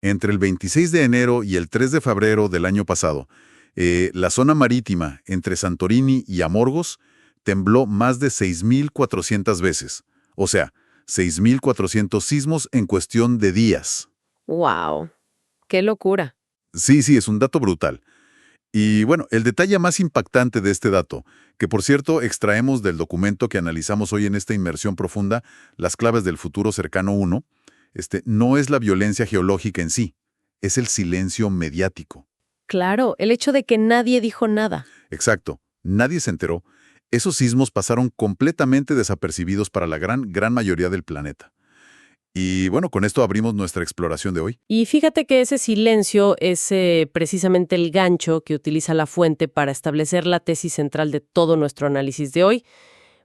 Entre el 26 de enero y el 3 de febrero del año pasado, la zona marítima entre Santorini y Amorgos tembló más de 6.400 veces. O sea, 6.400 sismos en cuestión de días. ¡Wow! ¡Qué locura! Sí, sí, es un dato brutal. Y bueno, el detalle más impactante de este dato, que por cierto extraemos del documento que analizamos hoy en esta inmersión profunda, Las claves del futuro cercano 1, no es la violencia geológica en sí, es el silencio mediático. Claro, el hecho de que nadie dijo nada. Exacto, nadie se enteró. Esos sismos pasaron completamente desapercibidos para la gran mayoría del planeta. Y bueno, con esto abrimos nuestra exploración de hoy. Y fíjate que ese silencio es precisamente el gancho que utiliza la fuente para establecer la tesis central de todo nuestro análisis de hoy,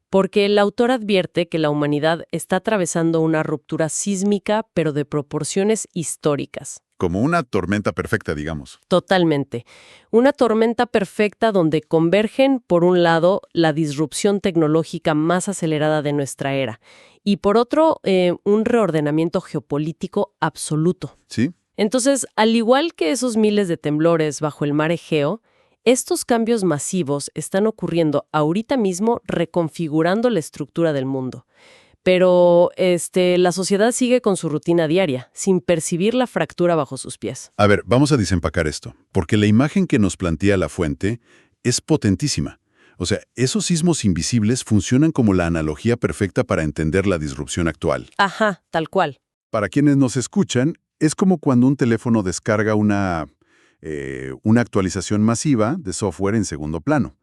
porque el autor advierte que la humanidad está atravesando una ruptura sísmica, pero de proporciones históricas. Como una tormenta perfecta, digamos. Totalmente. Una tormenta perfecta donde convergen, por un lado, la disrupción tecnológica más acelerada de nuestra era y, por otro, un reordenamiento geopolítico absoluto. ¿Sí? Entonces, al igual que esos miles de temblores bajo el mar Egeo, estos cambios masivos están ocurriendo ahorita mismo reconfigurando la estructura del mundo. Pero la sociedad sigue con su rutina diaria, sin percibir la fractura bajo sus pies. A ver, vamos a desempacar esto, porque la imagen que nos plantea la fuente es potentísima. O sea, esos sismos invisibles funcionan como la analogía perfecta para entender la disrupción actual. Ajá, tal cual. Para quienes nos escuchan, es como cuando un teléfono descarga una actualización masiva de software en segundo plano.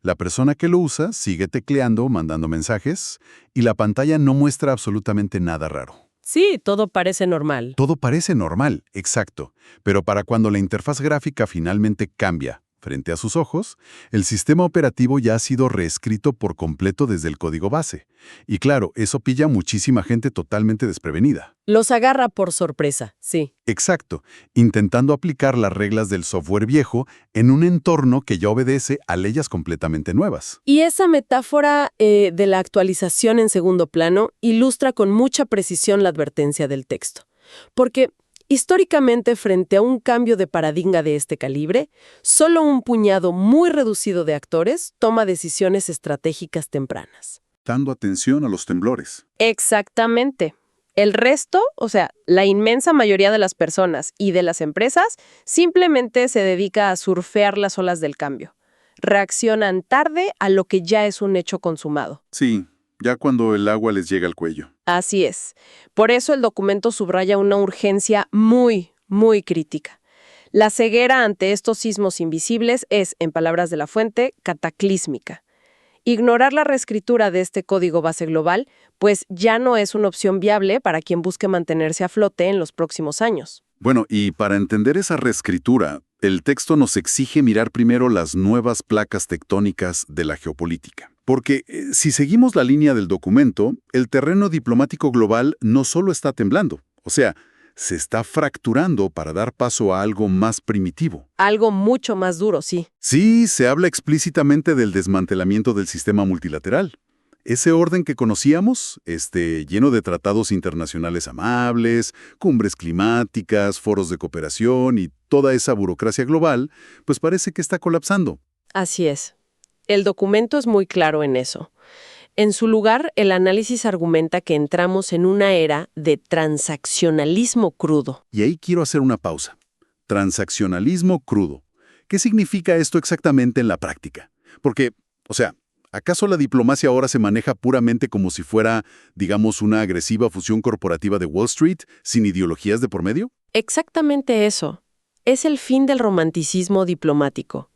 La persona que lo usa sigue tecleando, mandando mensajes, y la pantalla no muestra absolutamente nada raro. Sí, todo parece normal. Todo parece normal, exacto, pero para cuando la interfaz gráfica finalmente cambia frente a sus ojos, el sistema operativo ya ha sido reescrito por completo desde el código base. Y claro, eso pilla a muchísima gente totalmente desprevenida. Los agarra por sorpresa, sí. Exacto, intentando aplicar las reglas del software viejo en un entorno que ya obedece a leyes completamente nuevas. Y esa metáfora de la actualización en segundo plano ilustra con mucha precisión la advertencia del texto. Porque históricamente, frente a un cambio de paradigma de este calibre, solo un puñado muy reducido de actores toma decisiones estratégicas tempranas. Dando atención a los temblores. Exactamente. El resto, o sea, la inmensa mayoría de las personas y de las empresas, simplemente se dedica a surfear las olas del cambio. Reaccionan tarde a lo que ya es un hecho consumado. Sí, ya cuando el agua les llega al cuello. Así es. Por eso el documento subraya una urgencia muy crítica. La ceguera ante estos sismos invisibles es, en palabras de la fuente, cataclísmica. Ignorar la reescritura de este código base global, pues ya no es una opción viable para quien busque mantenerse a flote en los próximos años. Bueno, y para entender esa reescritura, el texto nos exige mirar primero las nuevas placas tectónicas de la geopolítica. Porque si seguimos la línea del documento, el terreno diplomático global no solo está temblando, o sea, se está fracturando para dar paso a algo más primitivo. Algo mucho más duro, sí. Sí, se habla explícitamente del desmantelamiento del sistema multilateral. Ese orden que conocíamos, lleno de tratados internacionales amables, cumbres climáticas, foros de cooperación y toda esa burocracia global, pues parece que está colapsando. Así es. El documento es muy claro en eso. En su lugar, el análisis argumenta que entramos en una era de transaccionalismo crudo. Y ahí quiero hacer una pausa. Transaccionalismo crudo. ¿Qué significa esto exactamente en la práctica? Porque, o sea, ¿acaso la diplomacia ahora se maneja puramente como si fuera, digamos, una agresiva fusión corporativa de Wall Street, sin ideologías de por medio? Exactamente eso. Es el fin del romanticismo diplomático.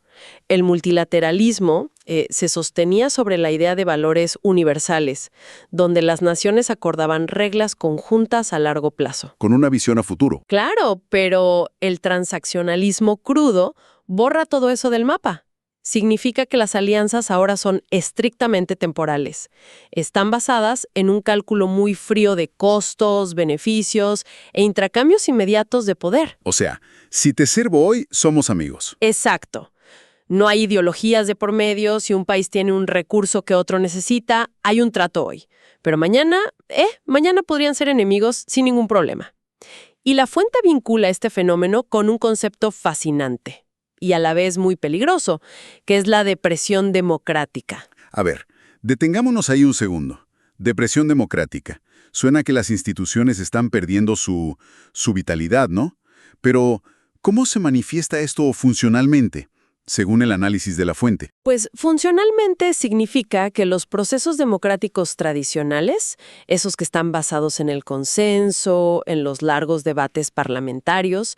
El multilateralismo se sostenía sobre la idea de valores universales, donde las naciones acordaban reglas conjuntas a largo plazo. Con una visión a futuro. Claro, pero el transaccionalismo crudo borra todo eso del mapa. Significa que las alianzas ahora son estrictamente temporales. Están basadas en un cálculo muy frío de costos, beneficios e intercambios inmediatos de poder. O sea, si te sirvo hoy, somos amigos. Exacto. No hay ideologías de por medio. Si un país tiene un recurso que otro necesita, hay un trato hoy. Pero mañana podrían ser enemigos sin ningún problema. Y la fuente vincula este fenómeno con un concepto fascinante y a la vez muy peligroso, que es la depresión democrática. A ver, detengámonos ahí un segundo. Depresión democrática. Suena que las instituciones están perdiendo su vitalidad, ¿no? Pero, ¿cómo se manifiesta esto funcionalmente, según el análisis de la fuente? Pues funcionalmente significa que los procesos democráticos tradicionales, esos que están basados en el consenso, en los largos debates parlamentarios,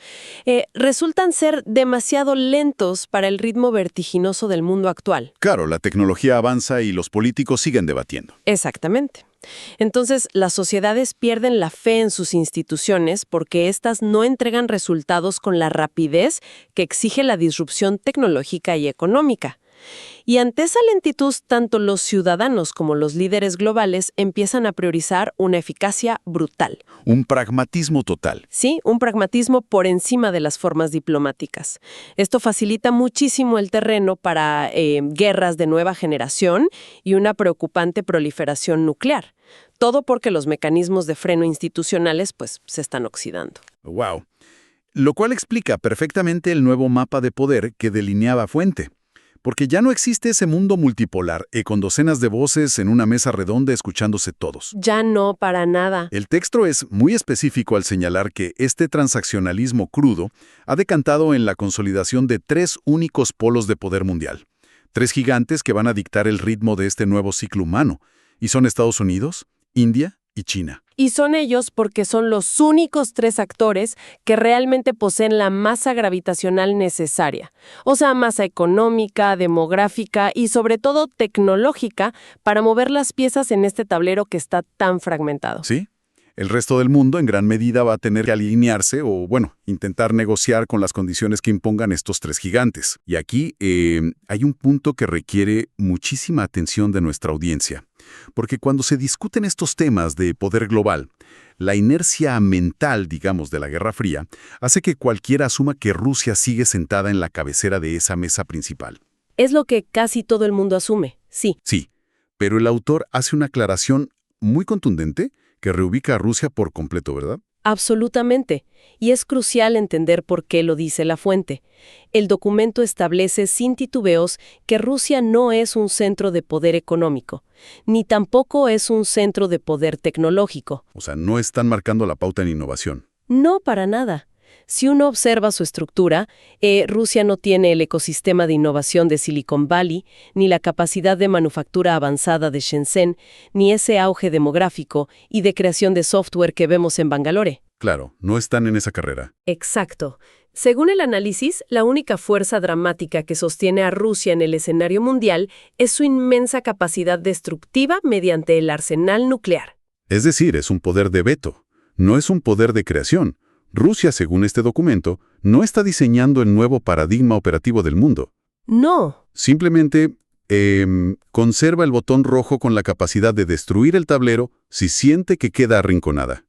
resultan ser demasiado lentos para el ritmo vertiginoso del mundo actual. Claro, la tecnología avanza y los políticos siguen debatiendo. Exactamente. Entonces, las sociedades pierden la fe en sus instituciones porque éstas no entregan resultados con la rapidez que exige la disrupción tecnológica y económica. Y ante esa lentitud, tanto los ciudadanos como los líderes globales empiezan a priorizar una eficacia brutal. Un pragmatismo total. Sí, un pragmatismo por encima de las formas diplomáticas. Esto facilita muchísimo el terreno para guerras de nueva generación y una preocupante proliferación nuclear. Todo porque los mecanismos de freno institucionales pues se están oxidando. ¡Wow! Lo cual explica perfectamente el nuevo mapa de poder que delineaba Fuente. Porque ya no existe ese mundo multipolar con docenas de voces en una mesa redonda escuchándose todos. Ya no, para nada. El texto es muy específico al señalar que este transaccionalismo crudo ha decantado en la consolidación de 3 únicos polos de poder mundial. 3 gigantes que van a dictar el ritmo de este nuevo ciclo humano. Y son Estados Unidos, India y China. Y son ellos porque son los únicos 3 actores que realmente poseen la masa gravitacional necesaria. O sea, masa económica, demográfica y sobre todo tecnológica para mover las piezas en este tablero que está tan fragmentado. ¿Sí? El resto del mundo en gran medida va a tener que alinearse o, intentar negociar con las condiciones que impongan estos 3 gigantes. Y aquí hay un punto que requiere muchísima atención de nuestra audiencia. Porque cuando se discuten estos temas de poder global, la inercia mental, digamos, de la Guerra Fría, hace que cualquiera asuma que Rusia sigue sentada en la cabecera de esa mesa principal. Es lo que casi todo el mundo asume, sí. Sí, pero el autor hace una aclaración muy contundente que reubica a Rusia por completo, ¿verdad? Absolutamente. Y es crucial entender por qué lo dice la fuente. El documento establece sin titubeos que Rusia no es un centro de poder económico, ni tampoco es un centro de poder tecnológico. O sea, no están marcando la pauta en innovación. No, para nada. Si uno observa su estructura, Rusia no tiene el ecosistema de innovación de Silicon Valley, ni la capacidad de manufactura avanzada de Shenzhen, ni ese auge demográfico y de creación de software que vemos en Bangalore. Claro, no están en esa carrera. Exacto. Según el análisis, la única fuerza dramática que sostiene a Rusia en el escenario mundial es su inmensa capacidad destructiva mediante el arsenal nuclear. Es decir, es un poder de veto, no es un poder de creación. Rusia, según este documento, no está diseñando el nuevo paradigma operativo del mundo. No. Simplemente conserva el botón rojo con la capacidad de destruir el tablero si siente que queda arrinconada.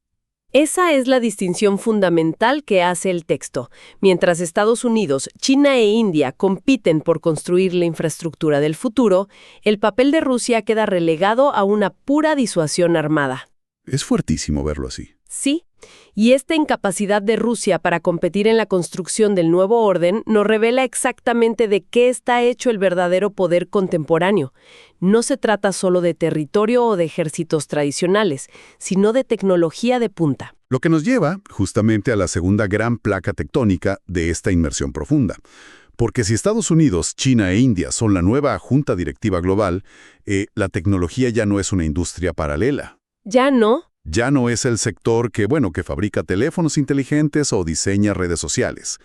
Esa es la distinción fundamental que hace el texto. Mientras Estados Unidos, China e India compiten por construir la infraestructura del futuro, el papel de Rusia queda relegado a una pura disuasión armada. Es fuertísimo verlo así. Sí, y esta incapacidad de Rusia para competir en la construcción del nuevo orden nos revela exactamente de qué está hecho el verdadero poder contemporáneo. No se trata solo de territorio o de ejércitos tradicionales, sino de tecnología de punta. Lo que nos lleva justamente a la segunda gran placa tectónica de esta inmersión profunda. Porque si Estados Unidos, China e India son la nueva junta directiva global, la tecnología ya no es una industria paralela. ¿Ya no? Ya no es el sector que fabrica teléfonos inteligentes o diseña redes sociales.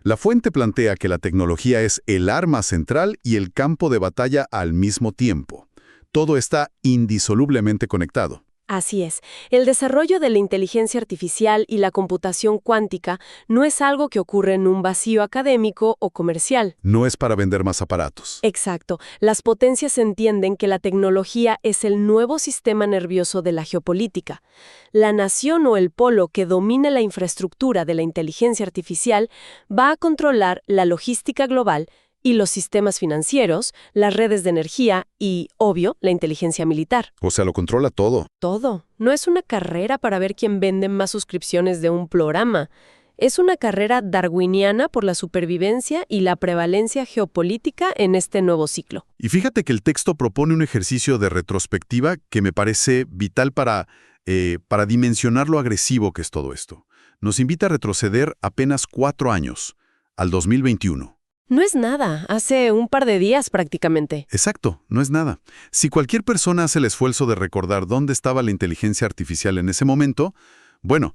La fuente plantea que la tecnología es el arma central y el campo de batalla al mismo tiempo. Todo está indisolublemente conectado. Así es. El desarrollo de la inteligencia artificial y la computación cuántica no es algo que ocurre en un vacío académico o comercial. No es para vender más aparatos. Exacto. Las potencias entienden que la tecnología es el nuevo sistema nervioso de la geopolítica. La nación o el polo que domine la infraestructura de la inteligencia artificial va a controlar la logística global, y los sistemas financieros, las redes de energía y, obvio, la inteligencia militar. O sea, lo controla todo. Todo. No es una carrera para ver quién vende más suscripciones de un programa. Es una carrera darwiniana por la supervivencia y la prevalencia geopolítica en este nuevo ciclo. Y fíjate que el texto propone un ejercicio de retrospectiva que me parece vital para dimensionar lo agresivo que es todo esto. Nos invita a retroceder apenas 4 años, al 2021. No es nada, hace un par de días prácticamente. Exacto, no es nada. Si cualquier persona hace el esfuerzo de recordar dónde estaba la inteligencia artificial en ese momento, bueno,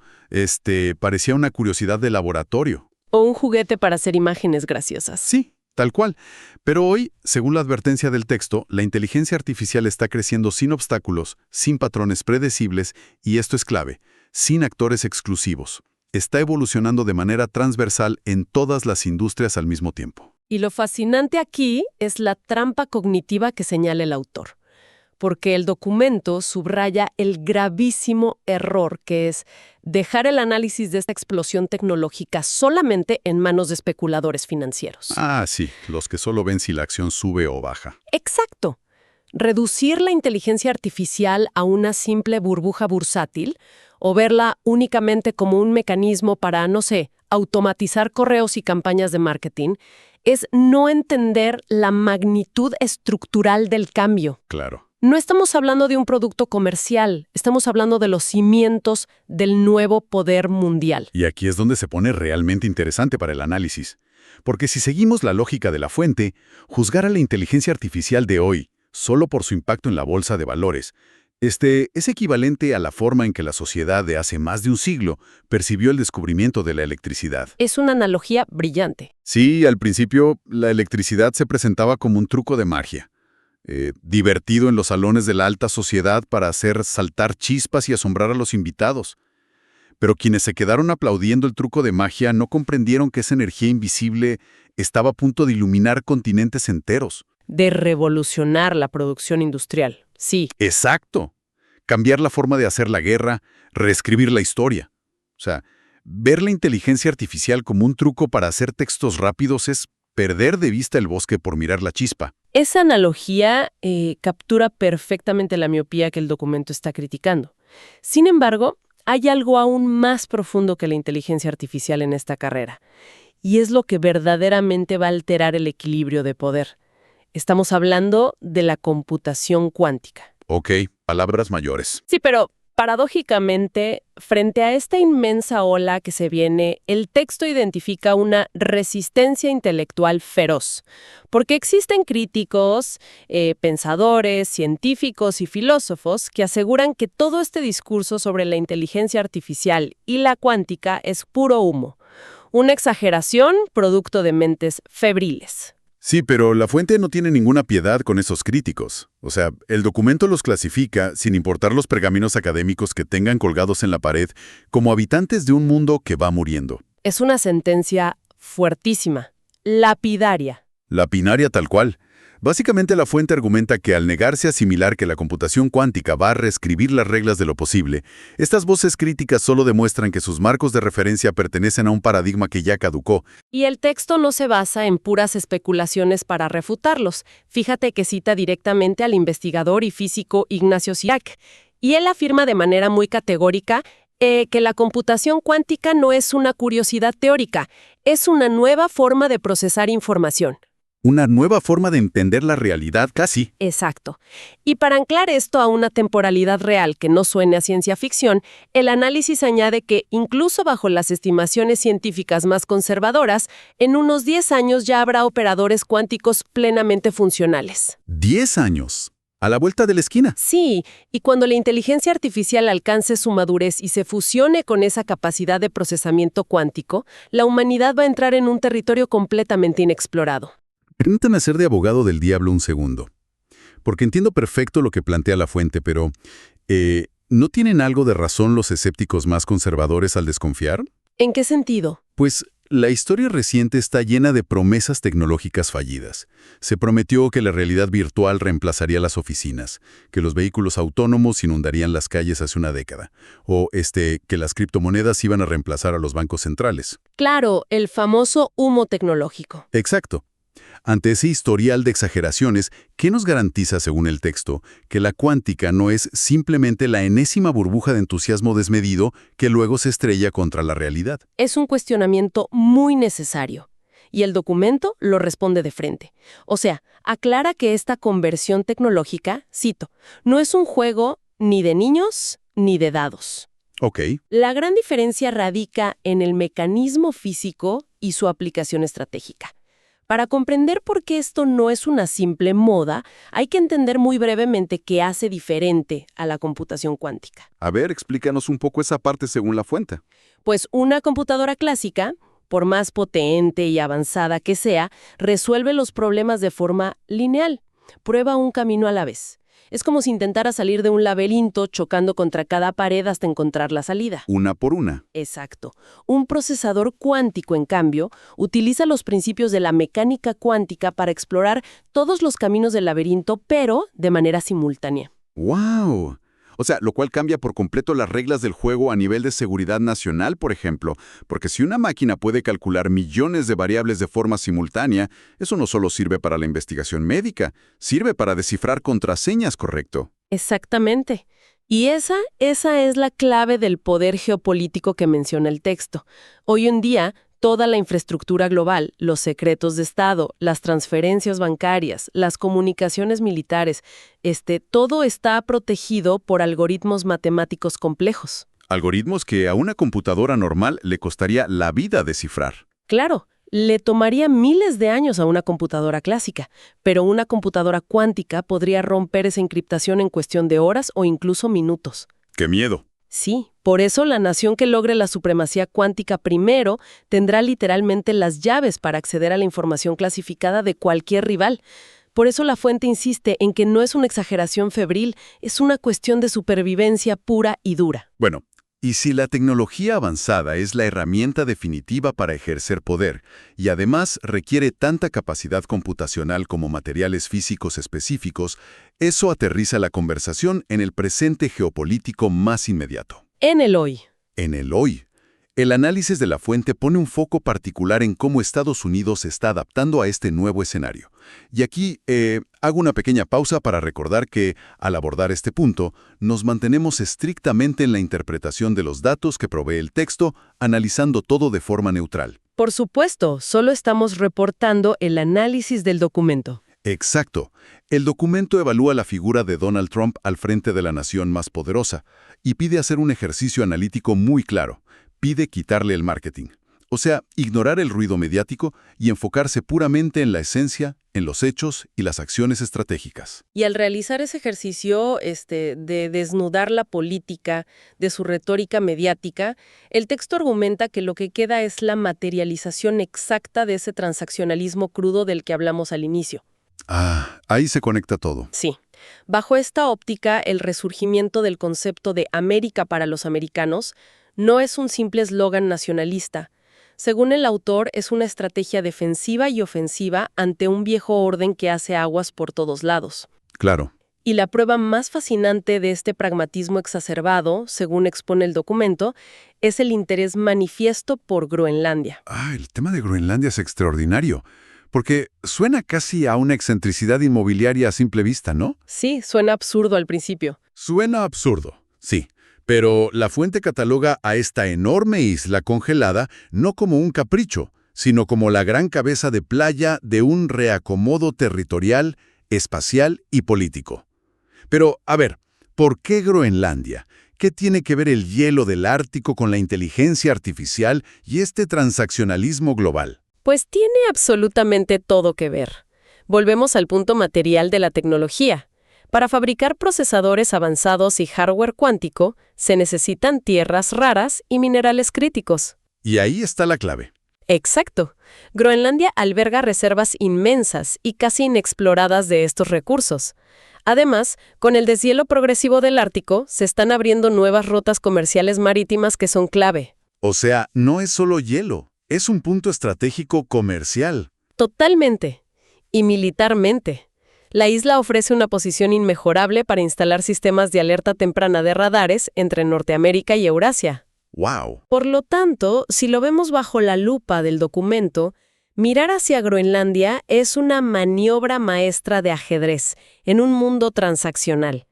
parecía una curiosidad de laboratorio. O un juguete para hacer imágenes graciosas. Sí, tal cual. Pero hoy, según la advertencia del texto, la inteligencia artificial está creciendo sin obstáculos, sin patrones predecibles, y esto es clave, sin actores exclusivos. Está evolucionando de manera transversal en todas las industrias al mismo tiempo. Y lo fascinante aquí es la trampa cognitiva que señala el autor, porque el documento subraya el gravísimo error que es dejar el análisis de esta explosión tecnológica solamente en manos de especuladores financieros. Ah, sí, los que solo ven si la acción sube o baja. Exacto. Reducir la inteligencia artificial a una simple burbuja bursátil o verla únicamente como un mecanismo para, no sé, automatizar correos y campañas de marketing, es no entender la magnitud estructural del cambio. Claro. No estamos hablando de un producto comercial, estamos hablando de los cimientos del nuevo poder mundial. Y aquí es donde se pone realmente interesante para el análisis. Porque si seguimos la lógica de la fuente, juzgar a la inteligencia artificial de hoy, solo por su impacto en la bolsa de valores, es equivalente a la forma en que la sociedad de hace más de un siglo percibió el descubrimiento de la electricidad. Es una analogía brillante. Sí, al principio la electricidad se presentaba como un truco de magia, divertido en los salones de la alta sociedad para hacer saltar chispas y asombrar a los invitados. Pero quienes se quedaron aplaudiendo el truco de magia no comprendieron que esa energía invisible estaba a punto de iluminar continentes enteros. De revolucionar la producción industrial, sí. Exacto. Cambiar la forma de hacer la guerra, reescribir la historia. O sea, ver la inteligencia artificial como un truco para hacer textos rápidos es perder de vista el bosque por mirar la chispa. Esa analogía captura perfectamente la miopía que el documento está criticando. Sin embargo, hay algo aún más profundo que la inteligencia artificial en esta carrera, y es lo que verdaderamente va a alterar el equilibrio de poder. Estamos hablando de la computación cuántica. Ok, palabras mayores. Sí, pero paradójicamente, frente a esta inmensa ola que se viene, el texto identifica una resistencia intelectual feroz, porque existen críticos, pensadores, científicos y filósofos que aseguran que todo este discurso sobre la inteligencia artificial y la cuántica es puro humo, una exageración producto de mentes febriles. Sí, pero la fuente no tiene ninguna piedad con esos críticos. O sea, el documento los clasifica, sin importar los pergaminos académicos que tengan colgados en la pared, como habitantes de un mundo que va muriendo. Es una sentencia fuertísima, lapidaria. Lapidaria tal cual. Básicamente la fuente argumenta que al negarse a asimilar que la computación cuántica va a reescribir las reglas de lo posible, estas voces críticas solo demuestran que sus marcos de referencia pertenecen a un paradigma que ya caducó. Y el texto no se basa en puras especulaciones para refutarlos. Fíjate que cita directamente al investigador y físico Ignacio Siak, y él afirma de manera muy categórica que la computación cuántica no es una curiosidad teórica, es una nueva forma de procesar información. Una nueva forma de entender la realidad casi. Exacto. Y para anclar esto a una temporalidad real que no suene a ciencia ficción, el análisis añade que, incluso bajo las estimaciones científicas más conservadoras, en unos 10 años ya habrá operadores cuánticos plenamente funcionales. ¡10 años! A la vuelta de la esquina. Sí, y cuando la inteligencia artificial alcance su madurez y se fusione con esa capacidad de procesamiento cuántico, la humanidad va a entrar en un territorio completamente inexplorado. Permítame ser de abogado del diablo un segundo, porque entiendo perfecto lo que plantea la fuente, pero ¿no tienen algo de razón los escépticos más conservadores al desconfiar? ¿En qué sentido? Pues la historia reciente está llena de promesas tecnológicas fallidas. Se prometió que la realidad virtual reemplazaría las oficinas, que los vehículos autónomos inundarían las calles hace una década, o que las criptomonedas iban a reemplazar a los bancos centrales. Claro, el famoso humo tecnológico. Exacto. Ante ese historial de exageraciones, ¿qué nos garantiza, según el texto, que la cuántica no es simplemente la enésima burbuja de entusiasmo desmedido que luego se estrella contra la realidad? Es un cuestionamiento muy necesario. Y el documento lo responde de frente. O sea, aclara que esta conversión tecnológica, cito, no es un juego ni de niños ni de dados. Ok. La gran diferencia radica en el mecanismo físico y su aplicación estratégica. Para comprender por qué esto no es una simple moda, hay que entender muy brevemente qué hace diferente a la computación cuántica. A ver, explícanos un poco esa parte según la fuente. Pues una computadora clásica, por más potente y avanzada que sea, resuelve los problemas de forma lineal. Prueba un camino a la vez. Es como si intentara salir de un laberinto chocando contra cada pared hasta encontrar la salida. Una por una. Exacto. Un procesador cuántico, en cambio, utiliza los principios de la mecánica cuántica para explorar todos los caminos del laberinto, pero de manera simultánea. ¡Wow! O sea, lo cual cambia por completo las reglas del juego a nivel de seguridad nacional, por ejemplo, porque si una máquina puede calcular millones de variables de forma simultánea, eso no solo sirve para la investigación médica, sirve para descifrar contraseñas, ¿correcto? Exactamente. Y esa es la clave del poder geopolítico que menciona el texto. Hoy en día, toda la infraestructura global, los secretos de Estado, las transferencias bancarias, las comunicaciones militares, todo está protegido por algoritmos matemáticos complejos. Algoritmos que a una computadora normal le costaría la vida descifrar. Claro, le tomaría miles de años a una computadora clásica, pero una computadora cuántica podría romper esa encriptación en cuestión de horas o incluso minutos. ¡Qué miedo! Sí, por eso la nación que logre la supremacía cuántica primero tendrá literalmente las llaves para acceder a la información clasificada de cualquier rival. Por eso la fuente insiste en que no es una exageración febril, es una cuestión de supervivencia pura y dura. Bueno, y si la tecnología avanzada es la herramienta definitiva para ejercer poder, y además requiere tanta capacidad computacional como materiales físicos específicos, eso aterriza la conversación en el presente geopolítico más inmediato. En el hoy. En el hoy. El análisis de la fuente pone un foco particular en cómo Estados Unidos se está adaptando a este nuevo escenario. Y aquí hago una pequeña pausa para recordar que, al abordar este punto, nos mantenemos estrictamente en la interpretación de los datos que provee el texto, analizando todo de forma neutral. Por supuesto, solo estamos reportando el análisis del documento. Exacto. El documento evalúa la figura de Donald Trump al frente de la nación más poderosa y pide hacer un ejercicio analítico muy claro. Pide quitarle el marketing. O sea, ignorar el ruido mediático y enfocarse puramente en la esencia, en los hechos y las acciones estratégicas. Y al realizar ese ejercicio de desnudar la política de su retórica mediática, el texto argumenta que lo que queda es la materialización exacta de ese transaccionalismo crudo del que hablamos al inicio. Ah, ahí se conecta todo. Sí. Bajo esta óptica, el resurgimiento del concepto de América para los americanos no es un simple eslogan nacionalista. Según el autor, es una estrategia defensiva y ofensiva ante un viejo orden que hace aguas por todos lados. Claro. Y la prueba más fascinante de este pragmatismo exacerbado, según expone el documento, es el interés manifiesto por Groenlandia. Ah, el tema de Groenlandia es extraordinario, porque suena casi a una excentricidad inmobiliaria a simple vista, ¿no? Sí, suena absurdo al principio. Suena absurdo, sí. Pero la fuente cataloga a esta enorme isla congelada no como un capricho, sino como la gran cabeza de playa de un reacomodo territorial, espacial y político. Pero, a ver, ¿por qué Groenlandia? ¿Qué tiene que ver el hielo del Ártico con la inteligencia artificial y este transaccionalismo global? Pues tiene absolutamente todo que ver. Volvemos al punto material de la tecnología. Para fabricar procesadores avanzados y hardware cuántico, se necesitan tierras raras y minerales críticos. Y ahí está la clave. Exacto. Groenlandia alberga reservas inmensas y casi inexploradas de estos recursos. Además, con el deshielo progresivo del Ártico, se están abriendo nuevas rutas comerciales marítimas que son clave. O sea, no es solo hielo, es un punto estratégico comercial. Totalmente. Y militarmente. La isla ofrece una posición inmejorable para instalar sistemas de alerta temprana de radares entre Norteamérica y Eurasia. ¡Wow! Por lo tanto, si lo vemos bajo la lupa del documento, Mirar hacia Groenlandia es una maniobra maestra de ajedrez en un mundo transaccional.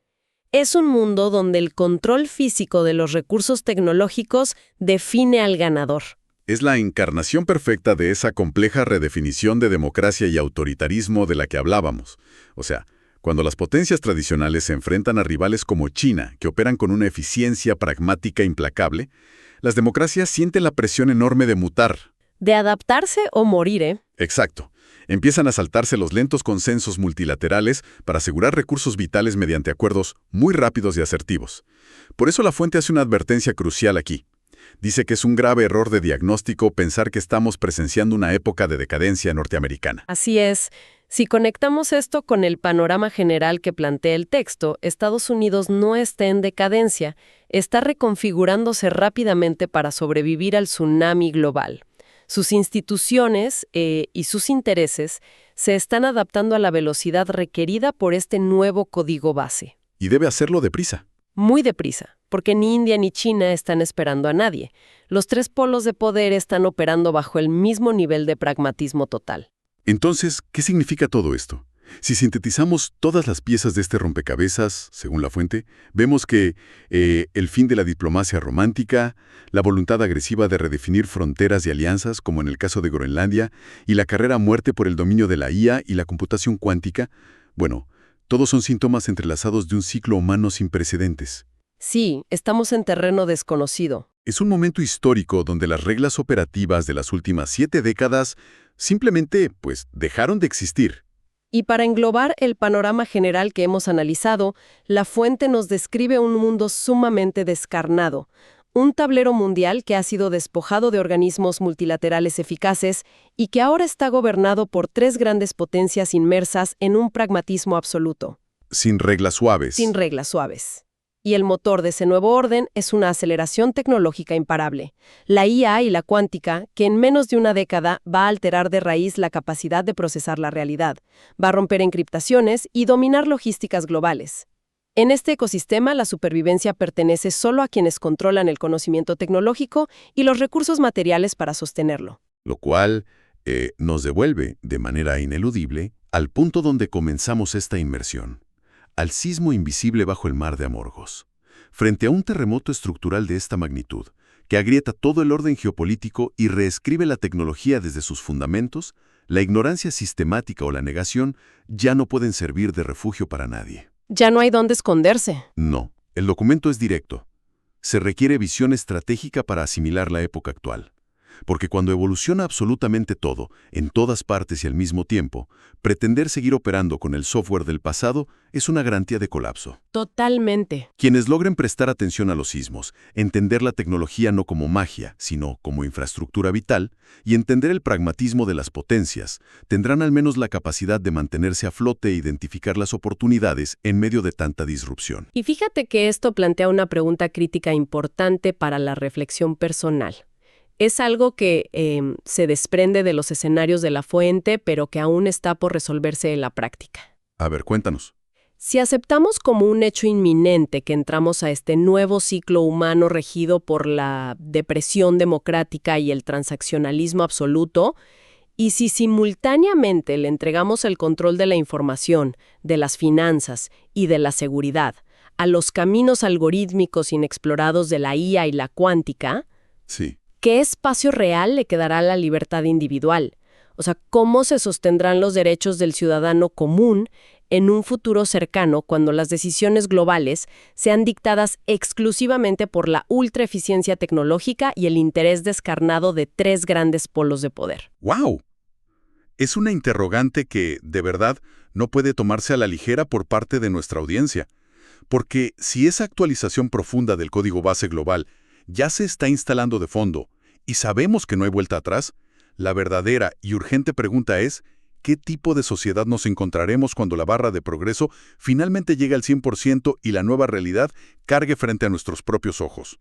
Es un mundo donde el control físico de los recursos tecnológicos define al ganador. Es la encarnación perfecta de esa compleja redefinición de democracia y autoritarismo de la que hablábamos. O sea, cuando las potencias tradicionales se enfrentan a rivales como China, que operan con una eficiencia pragmática implacable, las democracias sienten la presión enorme de mutar. De adaptarse o morir, ¿eh? Exacto. Empiezan a saltarse los lentos consensos multilaterales para asegurar recursos vitales mediante acuerdos muy rápidos y asertivos. Por eso la fuente hace una advertencia crucial aquí. Dice que es un grave error de diagnóstico pensar que estamos presenciando una época de decadencia norteamericana. Así es. Si conectamos esto con el panorama general que plantea el texto, Estados Unidos no está en decadencia, está reconfigurándose rápidamente para sobrevivir al tsunami global. Sus instituciones y sus intereses se están adaptando a la velocidad requerida por este nuevo código base. Y debe hacerlo deprisa. Muy deprisa, porque ni India ni China están esperando a nadie. Los tres polos de poder están operando bajo el mismo nivel de pragmatismo total. Entonces, ¿qué significa todo esto? Si sintetizamos todas las piezas de este rompecabezas, según la fuente, vemos que el fin de la diplomacia romántica, la voluntad agresiva de redefinir fronteras y alianzas, como en el caso de Groenlandia, y la carrera a muerte por el dominio de la IA y la computación cuántica, bueno, todos son síntomas entrelazados de un ciclo humano sin precedentes. Sí, estamos en terreno desconocido. Es un momento histórico donde las reglas operativas de las últimas 7 décadas simplemente, dejaron de existir. Y para englobar el panorama general que hemos analizado, la fuente nos describe un mundo sumamente descarnado, un tablero mundial que ha sido despojado de organismos multilaterales eficaces y que ahora está gobernado por tres grandes potencias inmersas en un pragmatismo absoluto. Sin reglas suaves. Sin reglas suaves. Y el motor de ese nuevo orden es una aceleración tecnológica imparable. La IA y la cuántica, que en menos de una década va a alterar de raíz la capacidad de procesar la realidad, va a romper encriptaciones y dominar logísticas globales. En este ecosistema, la supervivencia pertenece solo a quienes controlan el conocimiento tecnológico y los recursos materiales para sostenerlo. Lo cual nos devuelve, de manera ineludible, al punto donde comenzamos esta inmersión. Al sismo invisible bajo el mar de Amorgos. Frente a un terremoto estructural de esta magnitud, que agrieta todo el orden geopolítico y reescribe la tecnología desde sus fundamentos, la ignorancia sistemática o la negación ya no pueden servir de refugio para nadie. Ya no hay dónde esconderse. No, el documento es directo. Se requiere visión estratégica para asimilar la época actual. Porque cuando evoluciona absolutamente todo, en todas partes y al mismo tiempo, pretender seguir operando con el software del pasado es una garantía de colapso. Totalmente. Quienes logren prestar atención a los sismos, entender la tecnología no como magia, sino como infraestructura vital, y entender el pragmatismo de las potencias, tendrán al menos la capacidad de mantenerse a flote e identificar las oportunidades en medio de tanta disrupción. Y fíjate que esto plantea una pregunta crítica importante para la reflexión personal. Es algo que se desprende de los escenarios de la fuente, pero que aún está por resolverse en la práctica. A ver, cuéntanos. Si aceptamos como un hecho inminente que entramos a este nuevo ciclo humano regido por la depresión democrática y el transaccionalismo absoluto, y si simultáneamente le entregamos el control de la información, de las finanzas y de la seguridad a los caminos algorítmicos inexplorados de la IA y la cuántica, Sí. ¿qué espacio real le quedará a la libertad individual? O sea, ¿cómo se sostendrán los derechos del ciudadano común en un futuro cercano cuando las decisiones globales sean dictadas exclusivamente por la ultraeficiencia tecnológica y el interés descarnado de tres grandes polos de poder? ¡Wow! Es una interrogante que, de verdad, no puede tomarse a la ligera por parte de nuestra audiencia. Porque si esa actualización profunda del código base global ya se está instalando de fondo y sabemos que no hay vuelta atrás, la verdadera y urgente pregunta es, ¿qué tipo de sociedad nos encontraremos cuando la barra de progreso finalmente llegue al 100% y la nueva realidad cargue frente a nuestros propios ojos?